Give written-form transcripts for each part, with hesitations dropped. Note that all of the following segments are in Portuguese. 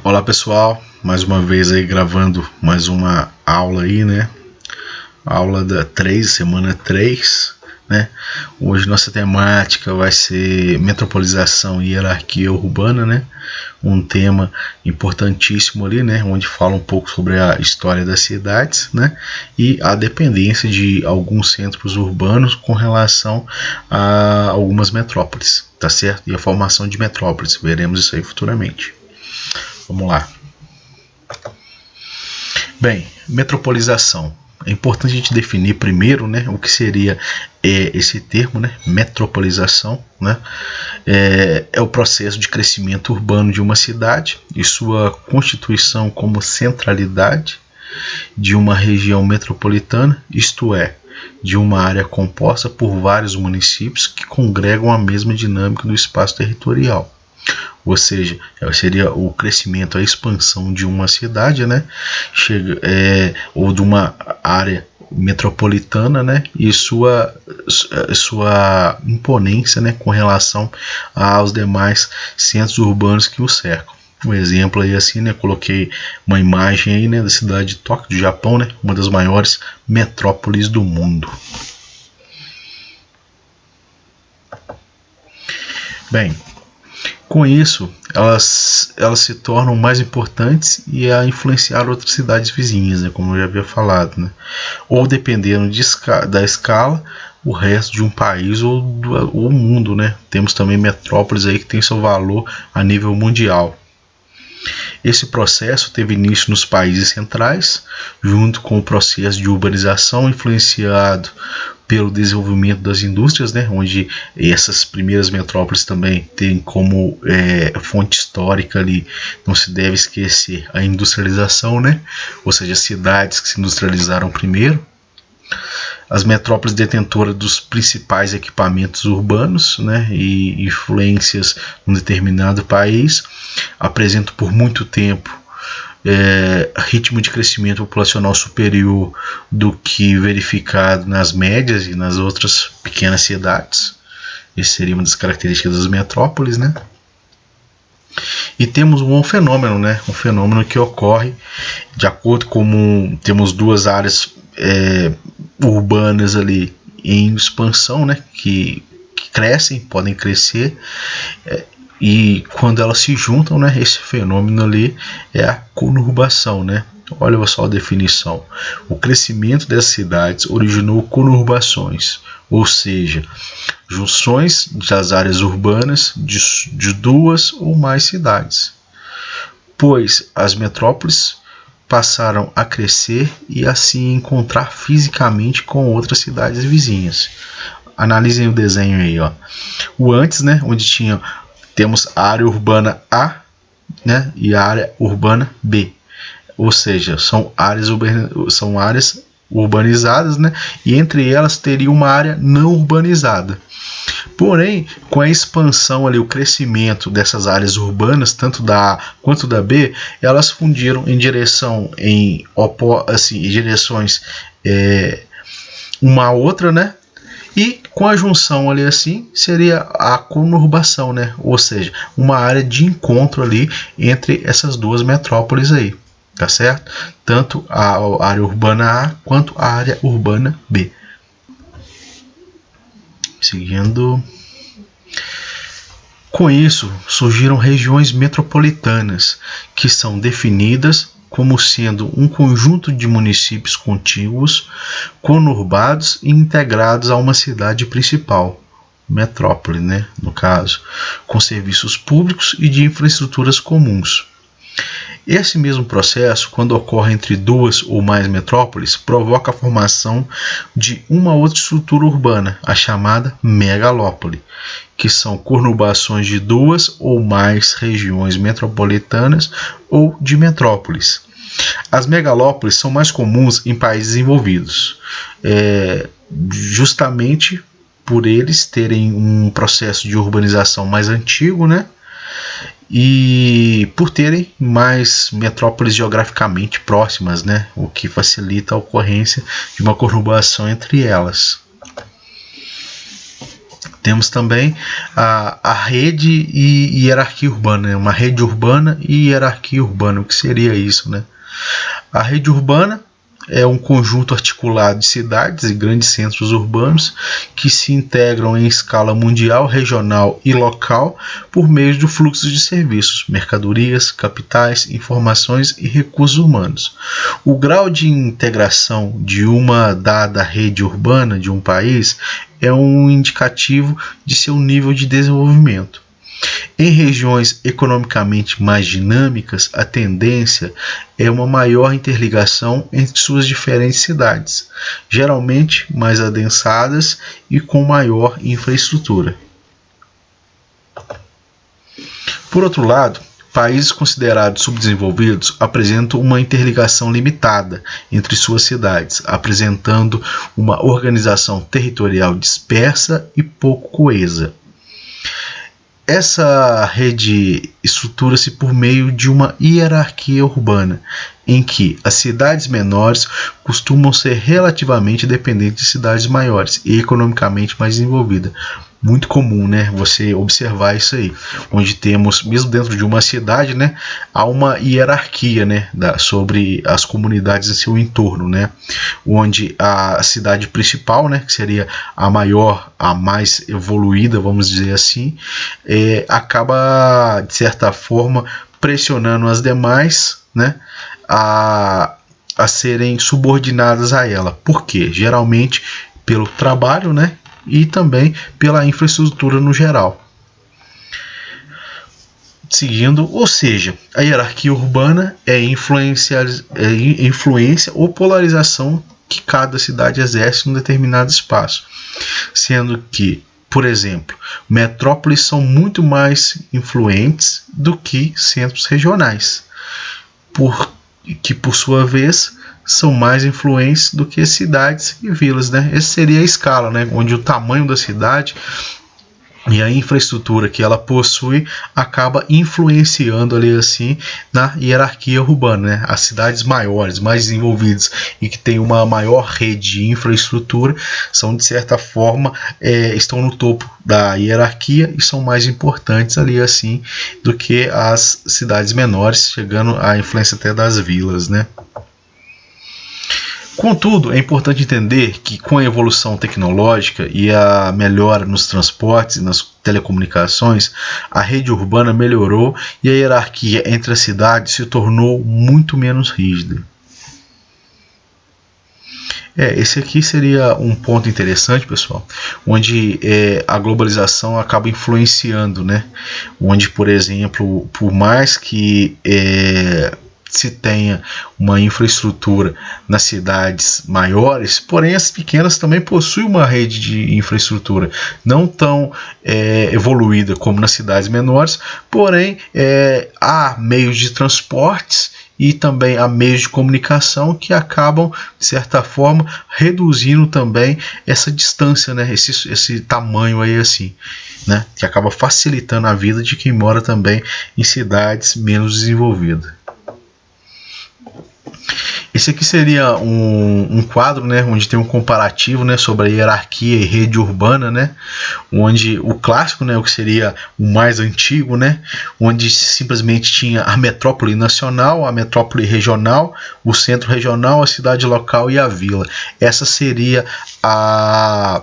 Olá pessoal, mais uma vez aí gravando mais uma aula aí, né? Aula da 3, semana 3, né? Hoje nossa temática vai ser metropolização e hierarquia urbana, né? Um tema importantíssimo ali, né? Onde fala um pouco sobre a história das cidades, né? E a dependência de alguns centros urbanos com relação a algumas metrópoles, tá certo? E a formação de metrópoles, veremos isso aí futuramente. Vamos lá. Bem, metropolização. É importante a gente definir primeiro, né, o que seria esse termo, né, metropolização, né, é o processo de crescimento urbano de uma cidade e sua constituição como centralidade de uma região metropolitana, isto é, de uma área composta por vários municípios que congregam a mesma dinâmica do espaço territorial. Ou seja, seria o crescimento, a expansão de uma cidade, né? Ou de uma área metropolitana, né? E sua imponência, né? Com relação aos demais centros urbanos que o cercam. Um exemplo aí assim, né? Coloquei uma imagem aí, né? Da cidade de Tóquio, do Japão, né? Uma das maiores metrópoles do mundo. Bem, com isso, elas se tornam mais importantes e a influenciar outras cidades vizinhas, né, como eu já havia falado, né? Ou dependendo da escala, o resto de um país ou o mundo, né? Temos também metrópoles aí que tem seu valor a nível mundial. Esse processo teve início nos países centrais, junto com o processo de urbanização influenciado pelo desenvolvimento das indústrias, né, onde essas primeiras metrópoles também têm como fonte histórica ali, não se deve esquecer a industrialização, né, ou seja, cidades que se industrializaram primeiro. As metrópoles detentoras dos principais equipamentos urbanos, né, e influências num determinado país apresentam por muito tempo ritmo de crescimento populacional superior do que verificado nas médias e nas outras pequenas cidades. Essa seria uma das características das metrópoles, né? E temos um fenômeno, né? Um fenômeno que ocorre de acordo com temos duas áreas urbanas ali em expansão, né? Que crescem, podem crescer. E quando elas se juntam, né, esse fenômeno ali é a conurbação, né? Olha só a definição. O crescimento das cidades originou conurbações, ou seja, junções das áreas urbanas de duas ou mais cidades, pois as metrópoles passaram a crescer e a se encontrar fisicamente com outras cidades vizinhas. Analisem o desenho aí, ó. O antes, né, onde temos a área urbana A, né, e a área urbana B. Ou seja, são áreas urbanizadas, né, e entre elas teria uma área não urbanizada. Porém, com a expansão ali, o crescimento dessas áreas urbanas, tanto da A quanto da B, elas fundiram em direções uma a outra, né? E com a junção ali assim, seria a conurbação, né? Ou seja, uma área de encontro ali entre essas duas metrópoles aí, tá certo? Tanto a área urbana A quanto a área urbana B. Seguindo. Com isso, surgiram regiões metropolitanas, que são definidas como sendo um conjunto de municípios contíguos, conurbados e integrados a uma cidade principal, metrópole, né, no caso, com serviços públicos e de infraestruturas comuns. Esse mesmo processo, quando ocorre entre duas ou mais metrópoles, provoca a formação de uma outra estrutura urbana, a chamada megalópole, que são conurbações de duas ou mais regiões metropolitanas ou de metrópoles. As megalópoles são mais comuns em países desenvolvidos, justamente por eles terem um processo de urbanização mais antigo, né? E por terem mais metrópoles geograficamente próximas, né? O que facilita a ocorrência de uma conurbação entre elas. Temos também a rede e hierarquia urbana, né? Uma rede urbana e hierarquia urbana. O que seria isso, né? A rede urbana é um conjunto articulado de cidades e grandes centros urbanos que se integram em escala mundial, regional e local por meio do fluxo de serviços, mercadorias, capitais, informações e recursos humanos. O grau de integração de uma dada rede urbana de um país é um indicativo de seu nível de desenvolvimento. Em regiões economicamente mais dinâmicas, a tendência é uma maior interligação entre suas diferentes cidades, geralmente mais adensadas e com maior infraestrutura. Por outro lado, países considerados subdesenvolvidos apresentam uma interligação limitada entre suas cidades, apresentando uma organização territorial dispersa e pouco coesa. Essa rede estrutura-se por meio de uma hierarquia urbana, em que as cidades menores costumam ser relativamente dependentes de cidades maiores e economicamente mais desenvolvidas. Muito comum, né, você observar isso aí, onde temos, mesmo dentro de uma cidade, né, há uma hierarquia, né, sobre as comunidades em seu entorno, né, onde a cidade principal, né, que seria a maior, a mais evoluída, vamos dizer assim, acaba, de certa forma, pressionando as demais, né, a serem subordinadas a ela. Por quê? Geralmente pelo trabalho, né, e também pela infraestrutura no geral. Seguindo, ou seja, a hierarquia urbana é influência ou polarização que cada cidade exerce em um determinado espaço, sendo que, por exemplo, metrópoles são muito mais influentes do que centros regionais, que por sua vez são mais influentes do que cidades e vilas, né? Essa seria a escala, né? Onde o tamanho da cidade e a infraestrutura que ela possui acaba influenciando ali assim na hierarquia urbana, né? As cidades maiores, mais desenvolvidas e que têm uma maior rede de infraestrutura são, de certa forma, estão no topo da hierarquia e são mais importantes ali assim do que as cidades menores, chegando à influência até das vilas, né? Contudo, é importante entender que com a evolução tecnológica e a melhora nos transportes e nas telecomunicações, a rede urbana melhorou e a hierarquia entre as cidades se tornou muito menos rígida. Esse aqui seria um ponto interessante, pessoal, onde a globalização acaba influenciando, né? Onde, por exemplo, por mais que se tenha uma infraestrutura nas cidades maiores, porém as pequenas também possuem uma rede de infraestrutura não tão evoluída como nas cidades menores, porém há meios de transportes e também há meios de comunicação que acabam, de certa forma, reduzindo também essa distância, né? esse tamanho aí assim, né? Que acaba facilitando a vida de quem mora também em cidades menos desenvolvidas. Esse aqui seria um quadro, né, onde tem um comparativo, né, sobre a hierarquia e rede urbana, né, onde o clássico, né, o que seria o mais antigo, né, onde simplesmente tinha a metrópole nacional, a metrópole regional, o centro regional, a cidade local e a vila. Essa seria a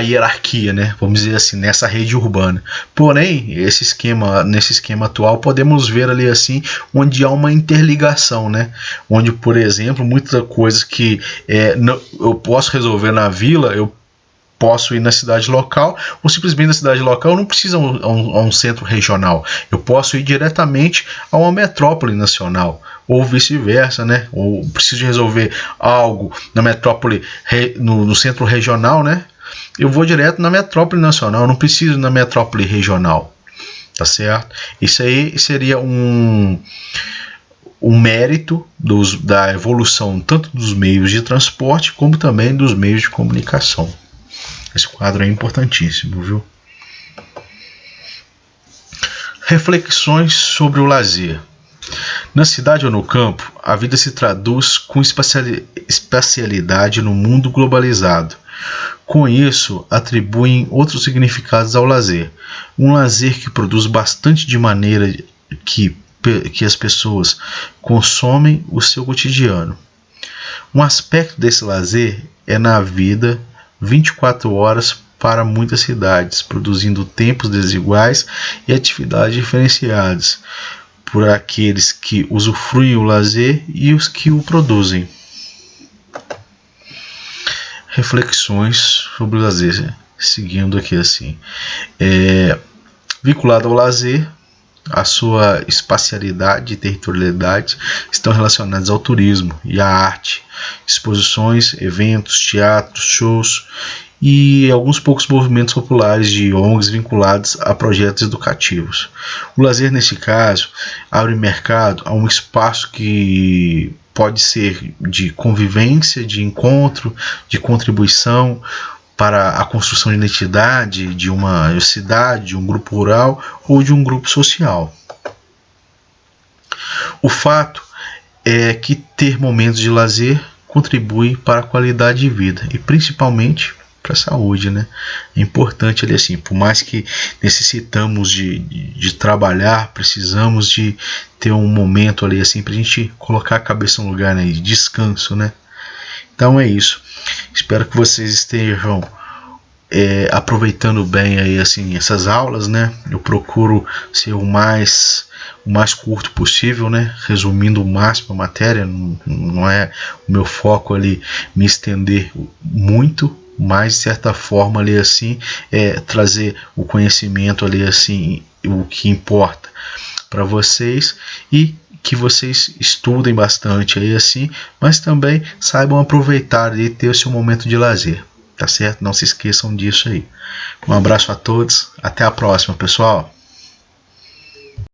hierarquia, né? Vamos dizer assim, nessa rede urbana. Porém, nesse esquema atual, podemos ver ali assim, onde há uma interligação, né? Onde, por exemplo, muitas coisas que eu posso resolver na vila, eu posso ir na cidade local, ou simplesmente na cidade local eu não preciso a um centro regional. Eu posso ir diretamente a uma metrópole nacional, ou vice-versa, né? Ou preciso resolver algo na metrópole, no centro regional, né? Eu vou direto na metrópole nacional, eu não preciso ir na metrópole regional, tá certo? Isso aí seria um mérito da evolução tanto dos meios de transporte como também dos meios de comunicação. Esse quadro é importantíssimo, viu? Reflexões sobre o lazer. Na cidade ou no campo, a vida se traduz com espacialidade no mundo globalizado. Com isso, atribuem outros significados ao lazer. Um lazer que produz bastante de maneira que as pessoas consomem o seu cotidiano. Um aspecto desse lazer é na vida 24 horas para muitas cidades, produzindo tempos desiguais e atividades diferenciadas por aqueles que usufruem o lazer e os que o produzem. Reflexões sobre o lazer, seguindo aqui assim, vinculado ao lazer, a sua espacialidade e territorialidade estão relacionadas ao turismo e à arte, exposições, eventos, teatros, shows e alguns poucos movimentos populares de ONGs vinculados a projetos educativos. O lazer, neste caso, abre mercado a um espaço que pode ser de convivência, de encontro, de contribuição para a construção de identidade de uma cidade, de um grupo rural ou de um grupo social. O fato é que ter momentos de lazer contribui para a qualidade de vida e principalmente para a saúde, né? É importante ali assim, por mais que necessitamos de trabalhar, precisamos de ter um momento ali assim para a gente colocar a cabeça no lugar, né? De descanso, né? Então é isso. Espero que vocês estejam aproveitando bem aí assim essas aulas, né? Eu procuro ser o mais curto possível, né? Resumindo o máximo a matéria. Não é o meu foco ali me estender muito, mas de certa forma ali assim trazer o conhecimento ali assim, o que importa para vocês e que vocês estudem bastante aí assim, mas também saibam aproveitar e ter o seu momento de lazer, tá certo? Não se esqueçam disso aí. Um abraço a todos, até a próxima, pessoal.